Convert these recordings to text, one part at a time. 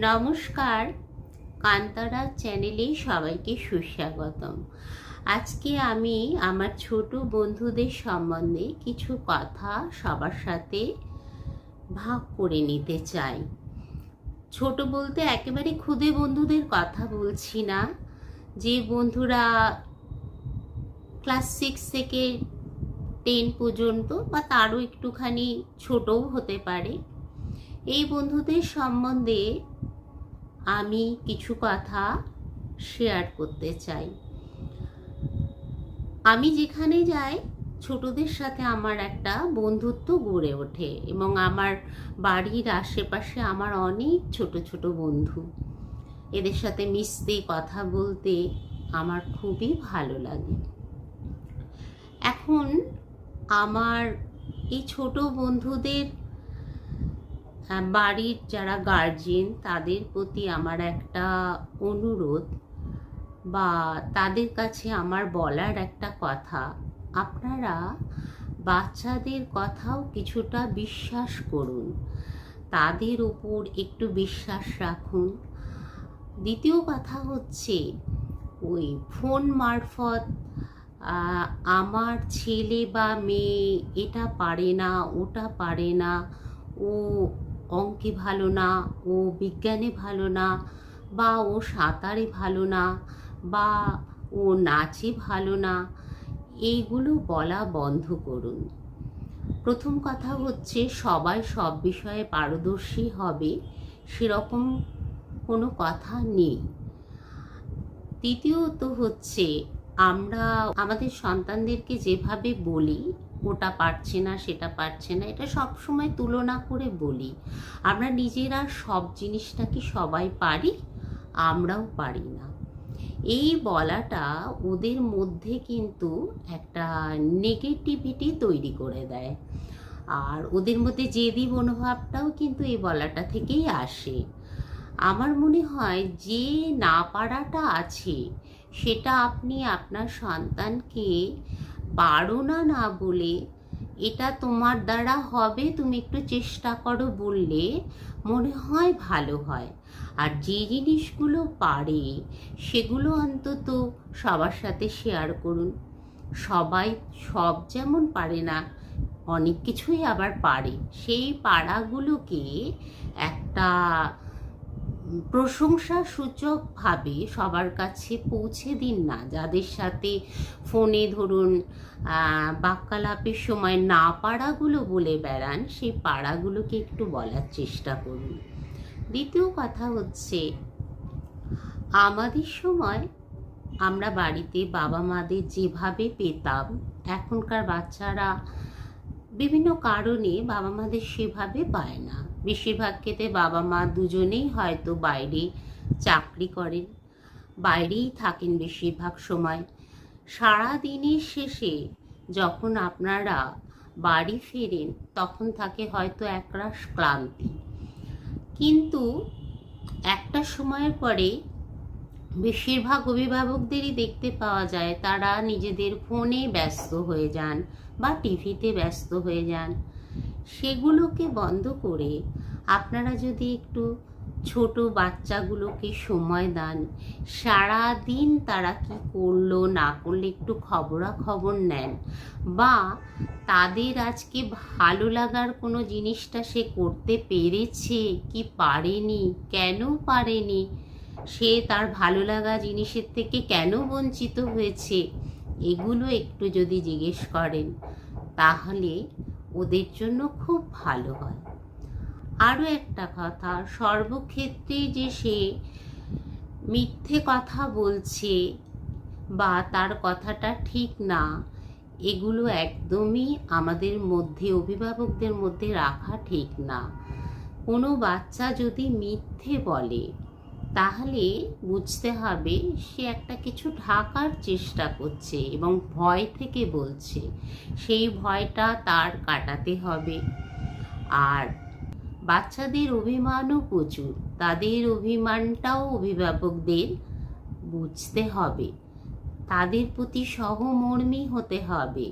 নমস্কার, কান্তারা চ্যানেলে সবাইকে সুস্বাগতম। আজকে আমি আমার ছোট বন্ধুদের সম্বন্ধে কিছু কথা সবার সাথে ভাগ করে নিতে চাই। ছোট বলতে একেবারে ক্ষুদে বন্ধুদের কথা বলছি না, যে বন্ধুরা ক্লাস 6 থেকে 10 পর্যন্ত বা তারও একটুখানি ছোটও হতে পারে। এই বন্ধুদের সম্বন্ধে আমি কিছু কথা শেয়ার করতে চাই। আমি যেখানে যাই, ছোটদের সাথে আমার একটা বন্ধুত্ব গড়ে ওঠে এবং আমার বাড়ির আশেপাশে আমার অনেক ছোট ছোট বন্ধু। এদের সাথে মিশতে, কথা বলতে আমার খুবই ভালো লাগে। এখন আমার এই ছোট বন্ধুদের বাড়ির যারা গার্জিয়ান, তাদের প্রতি আমার একটা অনুরোধ বা তাদের কাছে আমার বলার একটা কথা, আপনারা বাচ্চাদের কথাও কিছুটা বিশ্বাস করুন, তাদের উপর একটু বিশ্বাস রাখুন। দ্বিতীয় কথা হচ্ছে, ওই ফোন মারফত আমার ছেলে বা মেয়ে এটা পারে না, ওটা পারে না, ও অঙ্কে ভালো না, ও বিজ্ঞানে ভালো না, বা ও সাঁতারে ভালো না, বা ও নাচে ভালো না, এইগুলো বলা বন্ধ করুন। প্রথম কথা হচ্ছে, সবাই সব বিষয়ে পারদর্শী হবে সেরকম কোনো কথা নেই। দ্বিতীয়ত হচ্ছে, আমরা আমাদের সন্তানদেরকে যেভাবে বলি, ওটা পারছে না, সেটা পারছে না, এটা সবসময় তুলনা করে বলি। আমরা নিজেরা সব জিনিসটা কি সবাই পারি? আমরাও পারি না। এই বলাটা ওদের মধ্যে কিন্তু একটা নেগেটিভিটি তৈরি করে দেয়, আর ওদের মধ্যে জেদি মনোভাবটাও কিন্তু এই বলাটা থেকেই আসে। আমার মনে হয় যে না পারাটা আছে, সেটা আপনি আপনার সন্তানকে পারো না না বলে, এটা তোমার দ্বারা হবে, তুমি একটু চেষ্টা করো বললে মনে হয় ভালো হয়। আর যে জিনিসগুলো পারে সেগুলো অন্তত সবার সাথে শেয়ার করুন। সবাই সব যেমন পারে না, অনেক কিছুই আবার পারে। সেই পারাগুলোকে একটা প্রশংসা সূচকভাবে সবার কাছে পৌঁছে দিন না। যাদের সাথে ফোনে ধরুন বাক্যালাপের সময় না পারাগুলো বলে বেড়ান, সেই পারাগুলোকে একটু বলার চেষ্টা করুন। দ্বিতীয় কথা হচ্ছে, আমাদের সময় আমরা বাড়িতে বাবা মাদের যেভাবে পেতাম, এখনকার বাচ্চারা বিভিন্ন কারণে বাবা মাদের সেভাবে পায় না। বেশিরভাগ ক্ষেত্রে বাবা মা দুজনেই হয়তো বাইরে চাকরি করেন, বাইরেই থাকেন বেশিরভাগ সময়। সারা দিনের শেষে যখন আপনারা বাড়ি ফেরেন, তখন থাকে হয়তো একরাশ ক্লান্তি। কিন্তু একটা সময়ের পরে বেশিরভাগ অভিভাবকদেরই দেখতে পাওয়া যায়, তারা নিজেদের ফোনে ব্যস্ত হয়ে যান বা টিভিতে ব্যস্ত হয়ে যান। সেগুলোকে বন্ধ করে আপনারা যদি একটু ছোট বাচ্চাগুলোকে সময় দেন, সারা দিন তারা কি করলো না করলো একটু খবরাখবর নেন, বা তাদের আজকে ভালো লাগার কোনো জিনিসটা সে করতে পেরেছে কি পারেনি, কেন পারেনি, সে তার ভালো লাগা জিনিসের থেকে কেন বঞ্চিত হয়েছে, এগুলো একটু যদি জিজ্ঞেস করেন, তাহলে ওদের জন্য খুব ভালো হয়। আরও একটা কথা, সর্বক্ষেত্রে যে সে মিথ্যে কথা বলছে বা তার কথাটা ঠিক না, এগুলো একদমই আমাদের মধ্যে, অভিভাবকদের মধ্যে রাখা ঠিক না। কোনো বাচ্চা যদি মিথ্যে বলে, তাহলে বুঝতে হবে সে একটা কিছু ঢাকার চেষ্টা করছে এবং ভয় থেকে বলছে। সেই ভয়টা তার কাটাতে হবে। আর বাচ্চাদের অভিমানও প্রচুর, তাদের অভিমানটাও অভিভাবকদের বুঝতে হবে, তাদের প্রতি সহমর্মী হতে হবে।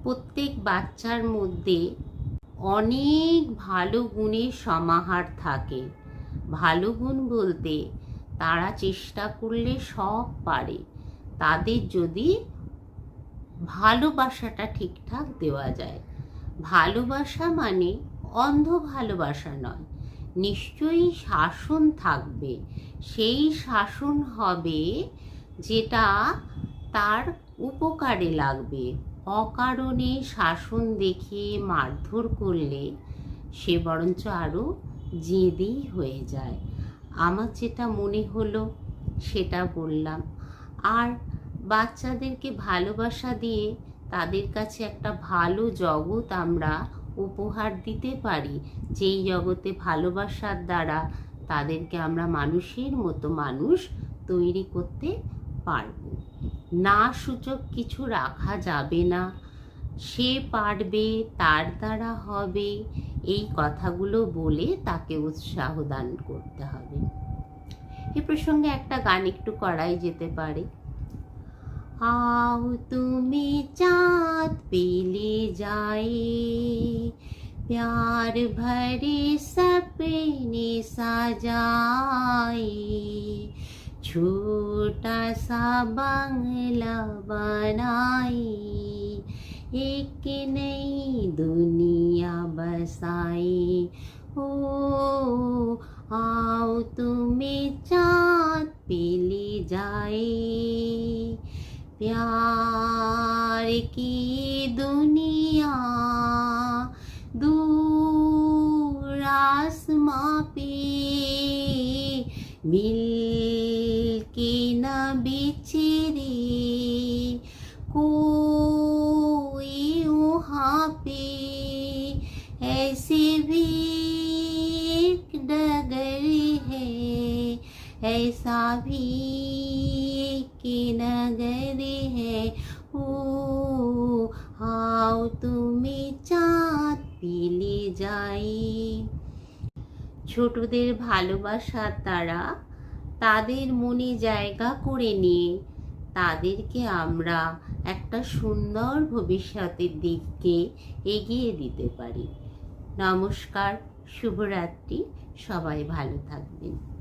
প্রত্যেক বাচ্চার মধ্যে অনেক ভালো গুণের সমাহার থাকে, ভালো গুণ বলতে তারা চেষ্টা করলে সব পারে, তাদের যদি ভালোবাসাটা ঠিকঠাক দেওয়া যায়। ভালোবাসা মানে অন্ধ ভালোবাসা নয়, নিশ্চয়ই শাসন থাকবে, সেই শাসন হবে যেটা তার উপকারে লাগবে। অকারণে শাসন দেখিয়ে মারধর করলে সে বরঞ্চ আরও জেদি হয়ে যায়। আমার যেটা মনে হলো সেটা বললাম। আর বাচ্চাদেরকে ভালোবাসা দিয়ে তাদের কাছে একটা ভালো জগৎ আমরা উপহার দিতে পারি, যেই জগতে ভালোবাসার দ্বারা তাদেরকে আমরা মানুষের মতো মানুষ তৈরি করতে পারব। না সূচক কিছু রাখা যাবে না, সে পারবে, তার দ্বারা হবে, এই কথাগুলো বলে তাকে উৎসাহ দান করতে হবে। এ প্রসঙ্গে একটা গান একটু করাই যেতে পারে। आओ तुम्हें चाँद पे ले जाए, प्यार भरे सपने सजाए, छोटा सा बंगला बनाए, एक नई दुनिया बसाए। ओ आओ तुम्हें चाँद पे ले जाए, प्यार की दुनिया दूर आसमां पे, मिल के न बिछड़े कोई वहाँ पे, ऐसे भी एक डगर है, ऐसा भी के नगर है। ओ आओ तुम्हें चाँद पे ले जाए। ছোটদের ভালোবাসার দ্বারা তাদের মনে জায়গা করে নিয়ে তাদেরকে আমরা একটা সুন্দর ভবিষ্যতের দিকে এগিয়ে দিতে পারি। নমস্কার, শুভরাত্রি, সবাই ভালো থাকবেন।